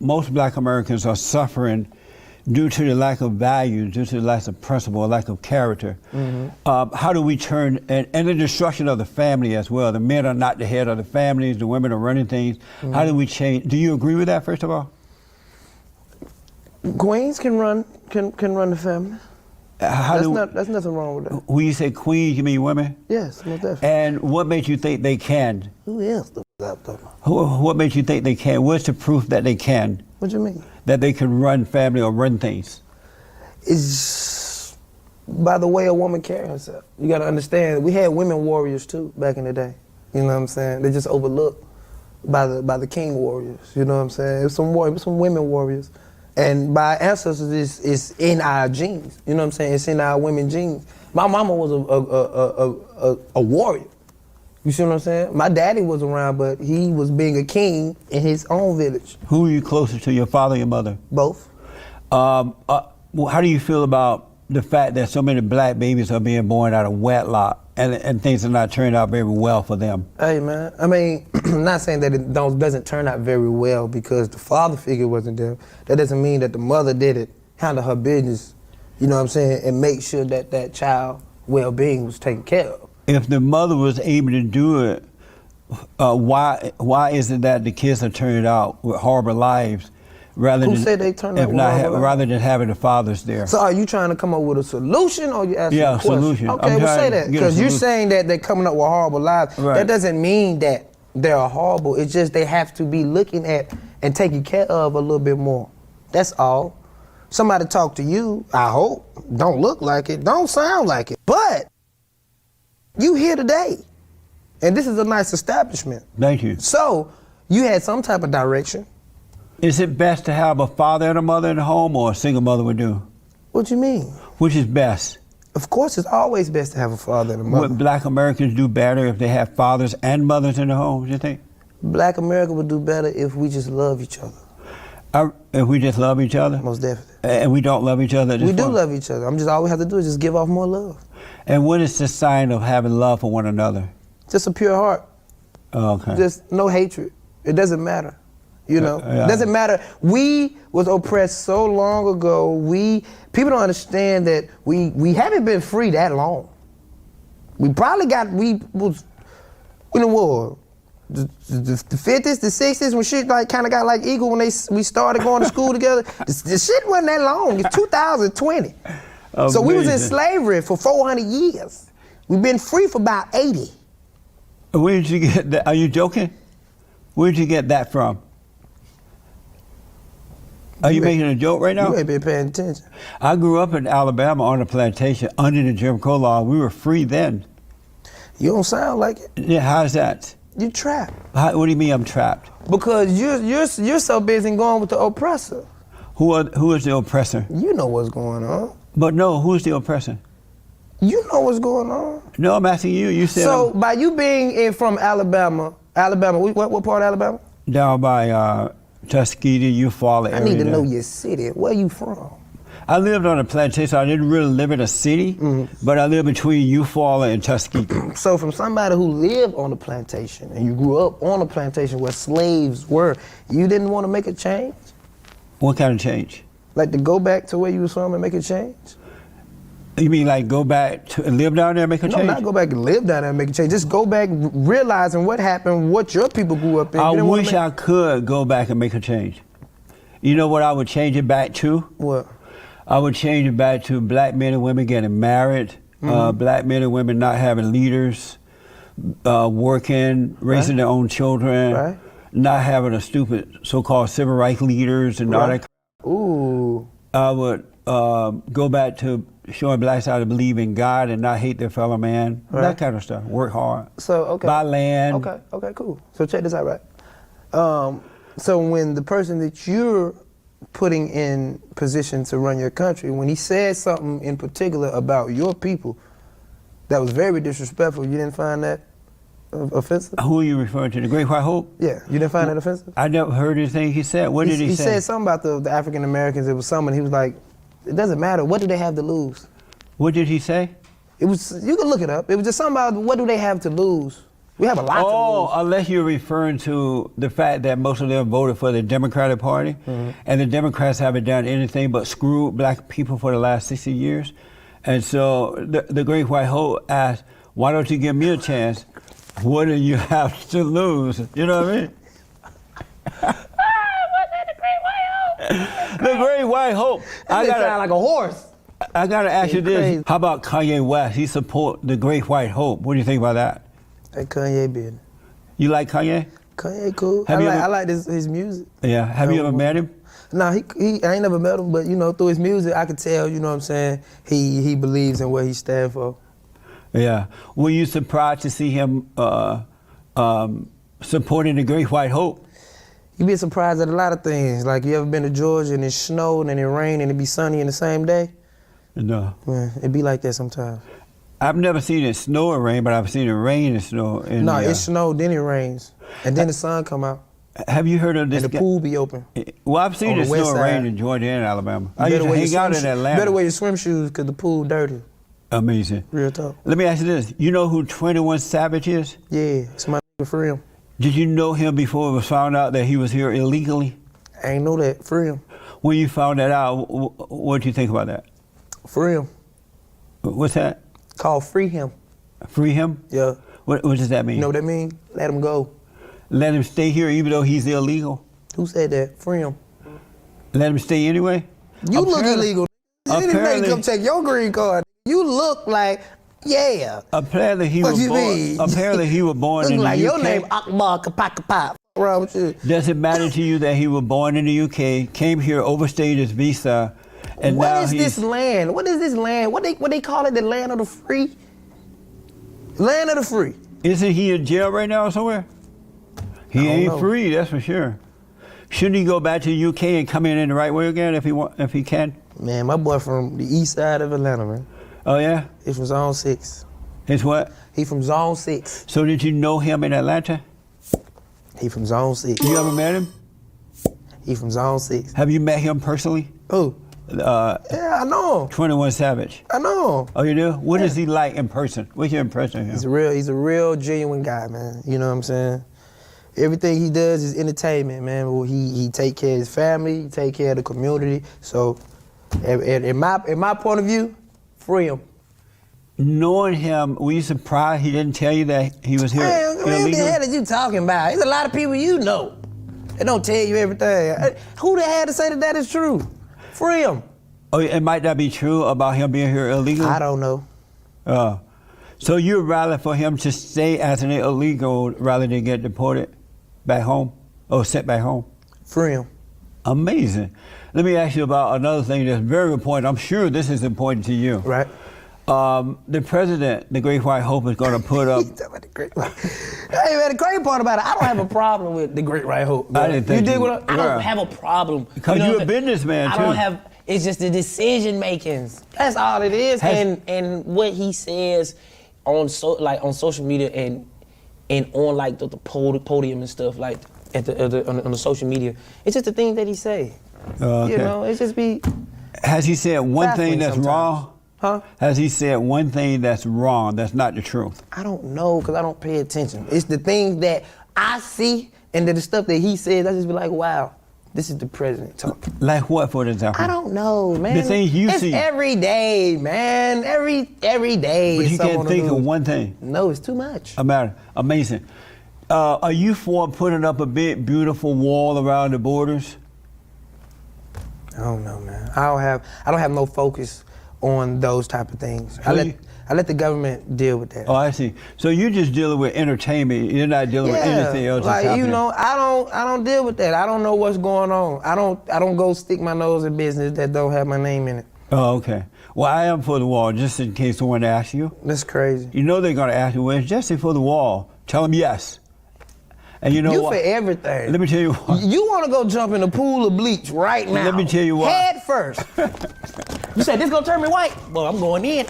most Black Americans are suffering due to the lack of values, due to the lack of principle, lack of character. How do we turn, and the destruction of the family as well. The men are not the head of the families, the women are running things. How do we change? Do you agree with that, first of all? Queens can run the family. That's nothing wrong with that. When you say queens, you mean women? Yes, most definitely. And what makes you think they can? Who else? What makes you think they can? What's the proof that they can? What do you mean? That they can run family or run things? It's by the way a woman carries herself. You got to understand, we had women warriors too back in the day. You know what I'm saying? They just overlooked by the king warriors. You know what I'm saying? There's some women warriors. And by ancestors, it's in our genes. You know what I'm saying? It's in our women genes. My mama was a warrior. You see what I'm saying? My daddy was around, but he was being a king in his own village. Who are you closer to, your father or your mother? Both. Well, how do you feel about the fact that so many Black babies are being born out of wedlock and things are not turning out very well for them? Hey, man. I mean, I'm not saying that it doesn't turn out very well because the father figure wasn't there. That doesn't mean that the mother didn't handle her business, you know what I'm saying, and make sure that that child well-being was taken care of. If the mother was able to do it, why is it that the kids are turning out with horrible lives rather Who said they turned out with horrible lives? Rather than having the fathers there? So are you trying to come up with a solution or you asking a question? Solution. Okay, well say that. Because you're saying that they're coming up with horrible lives. Right. That doesn't mean that they're horrible. It's just they have to be looking at and taken care of a little bit more. That's all. Somebody talk to you, I hope. Don't look like it, don't sound like it. But you here today, and this is a nice establishment. Thank you. So, you had some type of direction. Is it best to have a father and a mother in the home, or a single mother would do? What you mean? Which is best? Of course, it's always best to have a father and a mother. Would Black Americans do better if they have fathers and mothers in the home, you think? Black America would do better if we just love each other. If we just love each other? Most definitely. And we don't love each other? We do love each other. All we have to do is just give off more love. And what is the sign of having love for one another? Just a pure heart. Oh, okay. Just no hatred. It doesn't matter. You know, it doesn't matter. We was oppressed so long ago. People don't understand that we haven't been free that long. We was in the war. The 50s, the 60s, when shit like kind of got like equal when we started going to school together. The shit wasn't that long. It's 2020. Amazing. So we was in slavery for 400 years. We've been free for about 80. Where did you get that? Are you joking? Where did you get that from? Are you making a joke right now? You ain't been paying attention. I grew up in Alabama on a plantation under the Jim Crow law. We were free then. You don't sound like it. Yeah, how's that? You trapped. What do you mean I'm trapped? Because you're so busy going with the oppressor. Who is the oppressor? You know what's going on. But no, who's the oppressor? You know what's going on. No, I'm asking you. You said so. By you being from Alabama, what part of Alabama? Down by Tuskegee, Eufaula area. I need to know your city. Where you from? I lived on a plantation. I didn't really live in a city, but I lived between Eufaula and Tuskegee. So from somebody who lived on a plantation and you grew up on a plantation where slaves were, you didn't want to make a change? What kind of change? Like to go back to where you was from and make a change? You mean like go back to and live down there and make a change? No, not go back and live down there and make a change. Just go back realizing what happened, what your people grew up in. I wish I could go back and make a change. You know what I would change it back to? What? I would change it back to Black men and women getting married, Black men and women not having leaders, working, raising their own children, not having a stupid so-called civil rights leaders and all that. Ooh. I would go back to showing Blacks how to believe in God and not hate their fellow man, that kind of stuff. Work hard. So, okay. Buy land. Okay, cool. So check this out, right? So when the person that you're putting in position to run your country, when he said something in particular about your people that was very disrespectful, you didn't find that offensive? Who are you referring to? The Great White Hope? Yeah, you didn't find that offensive? I never heard anything he said. What did he say? He said something about the African Americans. It was something, he was like, it doesn't matter, what do they have to lose? What did he say? It was, you can look it up. It was just something about what do they have to lose? We have a lot to lose. Unless you're referring to the fact that most of them voted for the Democratic Party, and the Democrats haven't done anything but screw black people for the last 60 years. And so the Great White Hope asked, why don't you give me a chance? What do you have to lose? You know what I mean? What's that, the Great White Hope? The Great White Hope. That sound like a horse. I gotta ask you this. Crazy. How about Kanye West? He support the Great White Hope. What do you think about that? That Kanye business. You like Kanye? Kanye cool. Have you I ever- like his music. Yeah. Have you ever met him? Nah, I ain't never met him, but you know, through his music, I could tell. You know what I'm saying? He believes in what he stands for. Yeah. Were you surprised to see him supporting the Great White Hope? You be surprised at a lot of things. Like, you ever been to Georgia and it snowed and it rained and it be sunny in the same day? No. Man, it be like that sometimes. I've never seen it snow or rain, but I've seen it rain and snow. No, it snowed, then it rains, and then the sun come out, Have you heard of this and the guy? pool be open. Well, I've seen on it the west snow and rain side. in Georgia and Alabama. I You used to wear your hang out swim in Atlanta. Better wear your swim shoes because the pool dirty. Amazing. Real talk. Let me ask you this. You know who 21 Savage is? Yeah, it's my free him. Did you know him before it was found out that he was here illegally? I ain't know that. Free him. When you found that out, what did you think about that? Free him. What's that? Called free him. Free him? Yeah. What does that mean? You know what that mean? Let him go. Let him stay here even though he's illegal? Who said that? Free him. Let him stay anyway? You look Apparently- illegal. Anybody apparently- come take your green card. You look like, yeah. Apparently he What was you born. mean? Apparently he was born Look in the like UK. your name Akbar Kapakapap. What's wrong with you? Does it matter to you that he was born in the UK, came here, overstayed his visa, and now What is he's... this land? What is this land? What they call it? The land of the free? Land of the free. Isn't he in jail right now somewhere? He don't ain't know. free, that's for sure. Shouldn't he go back to the UK and come in the right way again if he can? Man, my boy from the east side of Atlanta, man. Oh yeah? He from Zone 6. His what? He from Zone 6. So did you know him in Atlanta? He from Zone 6. You ever met him? He from Zone 6. Have you met him personally? Who? Yeah, I know him. 21 Savage. I know him. Oh, you do? What is he like in person? What's your impression of him? He's a real genuine guy, man. You know what I'm saying? Everything he does is entertainment, man. Well, he take care of his family, he take care of the community. So, in my point of view, free him. Knowing him, were you surprised he didn't tell you that he was here Man, what the illegally? hell are you talking about? There's a lot of people you know. They don't tell you everything. Who the hell to say that is true? Free him. Oh, it might not be true about him being here illegally? I don't know. So you'd rather for him to stay as an illegal rather than get deported back home or sent back home? Free him. Amazing. Let me ask you about another thing that's very important. I'm sure this is important to you. Right. The president, the Great White Hope, is going to put up... Hey man, the crazy part about it, I don't have a problem with the Great White Hope. I didn't think you dig you what would. I Yeah. don't have a problem. Because know you're what a I'm saying? businessman, I too. don't have. It's just the decision makings. That's all it is. And what he says on social media and on like the podium and stuff like on the social media. It's just the things that he say. Okay. You know, it's just be. Has he said one thing baffling that's sometimes. wrong? Huh? Has he said one thing that's wrong, that's not the truth? I don't know because I don't pay attention. It's the things that I see and then the stuff that he says. I just be like, wow, this is the president talking. Like what, for example? I don't know, man. The things you it's see. every day, man. Every day. But is you something can't on the think of news. one thing. No, it's too much. Amazing. Are you for putting up a big, beautiful wall around the borders? I don't know, man. I don't have no focus on those type of things. I let the government deal with that. Oh, I see. So you're just dealing with entertainment. You're not dealing with anything else that's like happening. you know, I don't deal with that. I don't know what's going on. I don't go stick my nose in business that don't have my name in it. Oh, okay. Well, I am for the wall, just in case someone asks you. That's crazy. You know they're going to ask you, where's Jesse for the wall? Tell them yes. And you know You what? for everything. Let me tell you what. You want to go jump in a pool of bleach right now. Let me tell you what. Head first. You said this gonna turn me white? Well, I'm going in.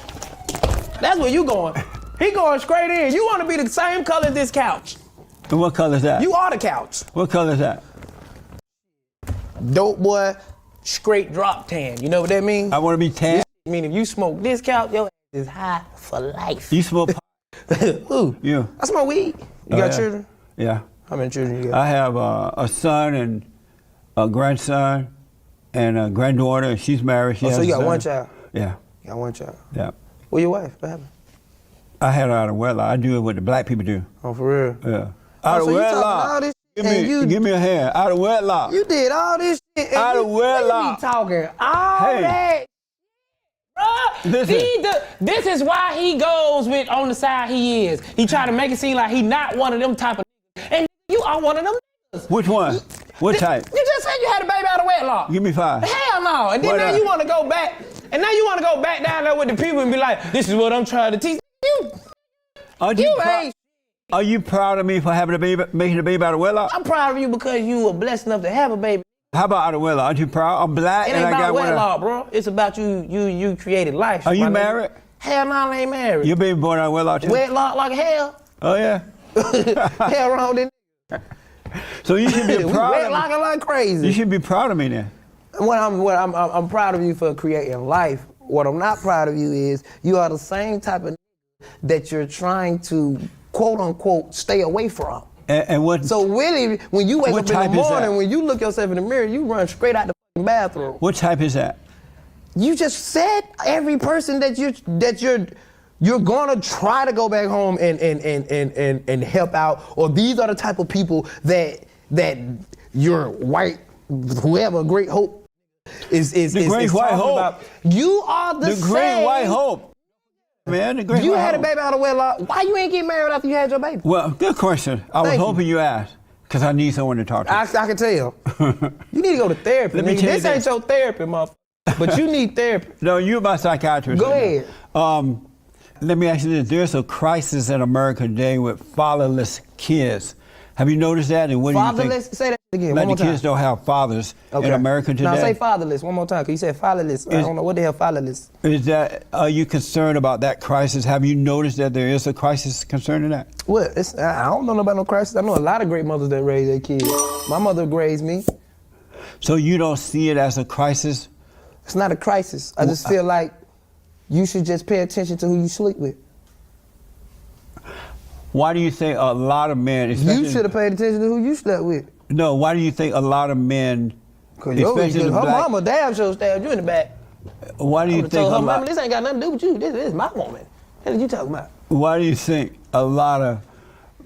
That's where you going. He going straight in. You want to be the same color as this couch. And what color is that? You are the couch. What color is that? Dope boy, straight drop tan. You know what that means? I want to be tan. I mean, if you smoke this couch, your ass is high for life. You smoke pot? Ooh, Yeah. I smoke weed. You got children? Yeah. How many children you got? I have a son and a grandson and a granddaughter, and she's married. She so has you a got son. one child? Yeah. You got one child? Yeah. Where your wife? What happened? I had her out of wedlock. I do what the black people do. Oh, for real? Yeah. Out of so wedlock. You Give me a hand. Out of wedlock. You did all this shit. And Out of wedlock. You be talking all that. This is why he goes with on the side he is. He try to make it seem like he not one of them type of niggas. And you are one of them niggas. Which one? What type? You just said you had a baby out of wedlock. Give me 5. Hell no. And then What now up? you want to go back. And now you want to go back down there with the people and be like, this is what I'm trying to teach you. Are you proud of me for having a baby, making a baby out of wedlock? I'm proud of you because you were blessed enough to have a baby. How about out of wedlock? Aren't you proud? I'm black It and ain't I got about one. wedlock, bro. It's about you created life. Are you my nigga. married? Hell no, I ain't married. Your baby born out of wedlock too? Wedlock like hell. Oh yeah. Hell wrong then. So you should be We proud of wedlocking like me. crazy. You should be proud of me then. I'm proud of you for creating life. What I'm not proud of you is you are the same type of that you're trying to quote unquote stay away from. And what? So really, when you wake What up in type the is that? morning, when you look yourself in the mirror, you run straight out the fucking bathroom. What type is that? You just said every person that you're gonna try to go back home and help out, or these are the type of people that your white whoever Great Hope is Great White talking Hope. about. You are the The Great White Hope. Man, the Great You White had a Hope. baby out of wedlock. Why you ain't get married after you had your baby? Well, good question. I was Thank you. hoping you asked because I need someone to talk to. I can tell. You need to go to therapy. Let me nigga. tell you This ain't this. your therapy, motherfucker. But you need therapy. No, you're my psychiatrist. Go ahead. Let me ask you this. There's a crisis in America today with fatherless kids. Have you noticed that? And what do you Fatherless? think? Say that again. Like one more the time. kids don't have fathers in America today. Now say fatherless one more time, because you said fatherless. I don't know what the hell fatherless. Are you concerned about that crisis? Have you noticed that there is a crisis concerning that? What? I don't know about no crisis. I know a lot of great mothers that raise their kids. My mother raised me. So you don't see it as a crisis? It's not a crisis. I just feel like you should just pay attention to who you sleep with. Why do you think a lot of men, You especially... should have paid attention to who you slept with. No, why do you think a lot of men, Cause especially her the black... mama damn sure stabbed you in the back. Why do you I would've think told a her mama, lot... this ain't got nothing to do with you. This is my woman. What are you talking about? Why do you think a lot of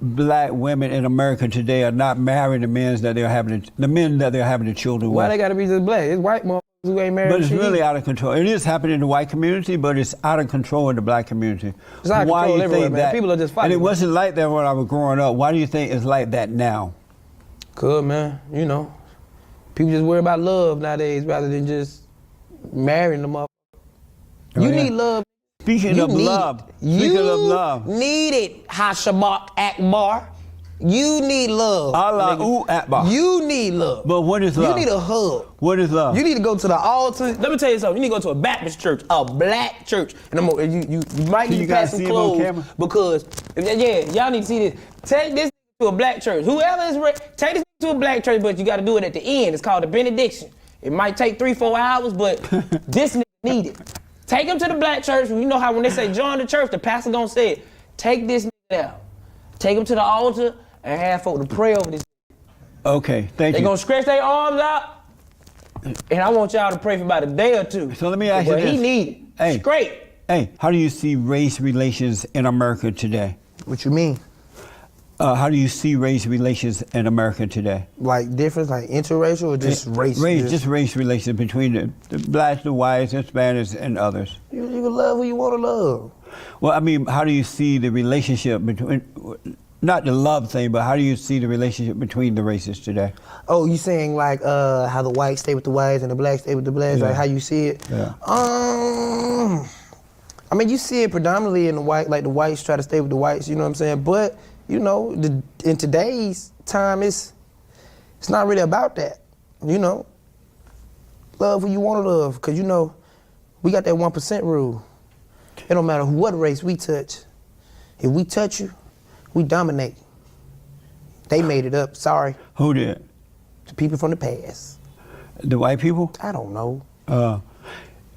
black women in America today are not marrying the men that they're having the children Why with? they gotta be just black? It's white motherfuckers who ain't married. But it's shit really either. out of control. It is happening in the white community, but it's out of control in the black community. It's out of Why control do you everywhere, think man. that? People are just fighting, And it man. wasn't like that when I was growing up. Why do you think it's like that now? Good, man. You know, people just worry about love nowadays rather than just marrying them up. You yeah. need love. Speaking You of need love, it. speaking You of love, need it, Hashabak Akbar. You need love. Allah nigga. Akbar. You need love. But what is love? You need a hug. What is love? You need to go to the altar. Let me tell you something. You need to go to a Baptist church, a black church. And you might need you to pass guys some see him on clothes camera? because, yeah, y'all need to see this. Take this to a black church. Whoever is take this to a black church, but you got to do it at the end. It's called the benediction. It might take 3-4 hours, but this nigga need it. Take him to the black church. You know how when they say join the church, the pastor gonna say it. Take this nigga out. Take him to the altar and have folk to pray over this. Okay, thank They you. gonna stretch their arms out, and I want y'all to pray for about a day or two. So let me ask you But this. he need it. Hey. Straight. Hey, how do you see race relations in America today? What you mean? How do you see race relations in America today? Like difference, like interracial or just race? Just race relations between the blacks, the whites, Hispanics, and others. You can love who you want to love. Well, I mean, how do you see the relationship between, not the love thing, but how do you see the relationship between the races today? Oh, you saying like how the whites stay with the whites and the blacks stay with the blacks, Yeah. like how you see it? Yeah. I mean, you see it predominantly in the white, like the whites try to stay with the whites, you know what I'm saying? But, you know, in today's time, it's not really about that, you know? Love who you want to love, because, you know, we got that 1% rule. It don't matter what race we touch. If we touch you, we dominate. They made it up, sorry. Who did? The people from the past. The white people? I don't know.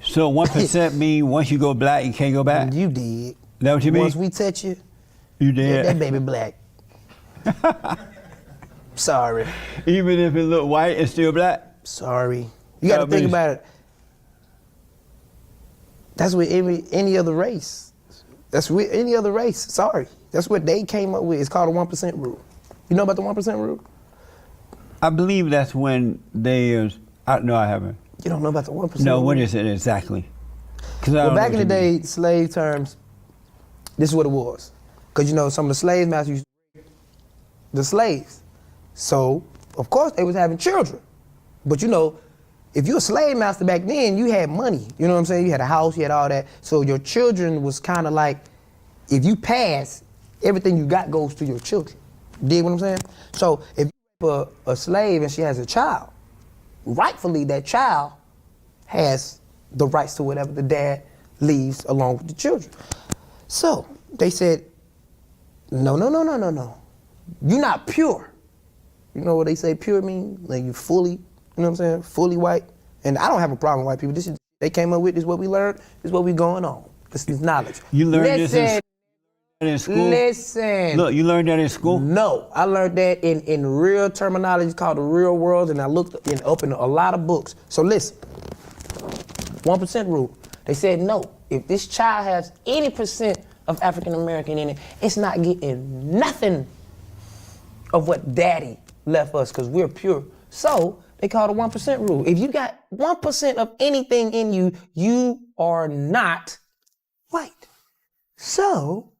So 1% mean once you go black, you can't go back? You did. That what you mean? Once we touch you, You did? that baby black. Sorry. Even if it look white, it's still black. Sorry. You got to think about it. That's with any other race. That's with any other race. Sorry. That's what they came up with. It's called the 1% rule. You know about the 1% rule? I believe that's when no, I haven't. You don't know about the 1% No, rule? what is it exactly? Well, back in the day, slave terms, this is what it was. Because, you know, some of the slave masters used to rape the slaves. So, of course, they was having children. But, you know, if you were a slave master back then, you had money. You know what I'm saying? You had a house, you had all that. So your children was kind of like, if you pass, everything you got goes to your children. Dig what I'm saying? So if you rape a slave and she has a child, rightfully that child has the rights to whatever the dad leaves along with the children. So they said, no. You're not pure. You know what they say pure mean? Like you fully, you know what I'm saying? Fully white. And I don't have a problem with white people. This is they came up with, this is what we learned, this is what we going on. This is knowledge. You learned this in school? Listen. Look, you learned that in school? No, I learned that in real terminology called the real world, and I looked up in a lot of books. So listen, 1% rule. They said no, if this child has any percent of African American in it, it's not getting nothing of what daddy left us because we're pure. So they call it the 1% rule. If you got 1% of anything in you, you are not white. So,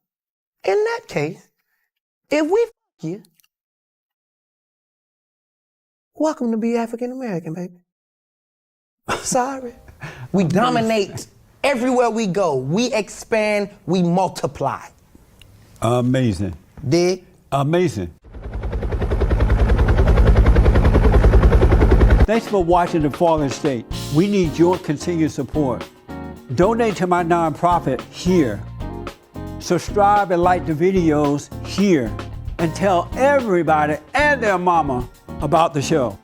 in that case, if we fuck you, welcome to be African American, baby. Sorry. We dominate everywhere we go. We expand, we multiply. Amazing. Dig? Amazing. Thanks for watching The Fallen State. We need your continued support. Donate to my nonprofit here. Subscribe and like the videos here. And tell everybody and their mama about the show.